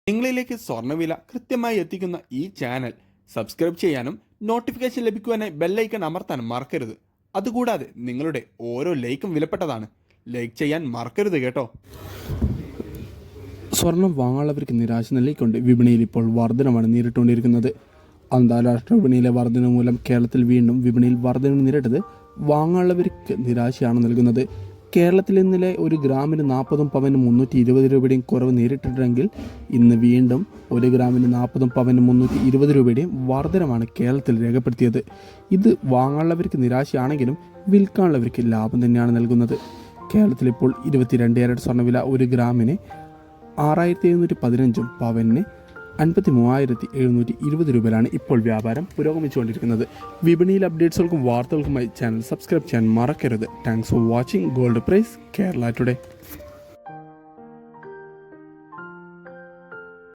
നിങ്ങളിലേക്ക് സ്വർണ്ണവില കൃത്യമായി എത്തിക്കുന്ന ഈ ചാനൽ സബ്സ്ക്രൈബ് ചെയ്യാനും നോട്ടിഫിക്കേഷൻ ലഭിക്കുവാനായി ബെല്ലൈക്കൺ അമർത്താനും മറക്കരുത്. അതുകൂടാതെ നിങ്ങളുടെ ഓരോ ലൈക്കും വിലപ്പെട്ടതാണ്. ലൈക്ക് ചെയ്യാൻ മറക്കരുത് കേട്ടോ. സ്വർണം വാങ്ങാനുള്ളവർക്ക് നിരാശ നൽകിക്കൊണ്ട് വിപണിയിൽ ഇപ്പോൾ വർധനമാണ് നേരിട്ടുകൊണ്ടിരിക്കുന്നത്. അന്താരാഷ്ട്ര വിപണിയിലെ വർധന മൂലം കേരളത്തിൽ വീണ്ടും വിപണിയിൽ വർധന നേരിട്ടത് വാങ്ങാനുള്ളവർക്ക് നിരാശയാണ് നൽകുന്നത്. കേരളത്തിൽ ഇന്നലെ ഒരു ഗ്രാമിന് 40 പവന് 320 രൂപയുടെയും കുറവ് നേരിട്ടിട്ടുണ്ടെങ്കിൽ ഇന്ന് വീണ്ടും ഒരു ഗ്രാമിന് 40 പവന് 320 രൂപയുടെയും വർധനമാണ് കേരളത്തിൽ രേഖപ്പെടുത്തിയത്. ഇത് വാങ്ങാനുള്ളവർക്ക് നിരാശയാണെങ്കിലും വിൽക്കാനുള്ളവർക്ക് ലാഭം തന്നെയാണ് നൽകുന്നത്. കേരളത്തിൽ ഇപ്പോൾ 22 ക്യാരറ്റ് സ്വർണ്ണവില ഒരു ഗ്രാമിന് 6715 പവന് 53,720 രൂപയിലാണ് ഇപ്പോൾ വ്യാപാരം പുരോഗമിച്ചുകൊണ്ടിരിക്കുന്നത്. വിപണിയിൽ അപ്ഡേറ്റ്സുകൾക്കും വാർത്തകൾക്കുമായി ചാനൽ സബ്സ്ക്രൈബ് ചെയ്യാൻ മറക്കരുത്. Thanks for watching. Gold price Kerala today.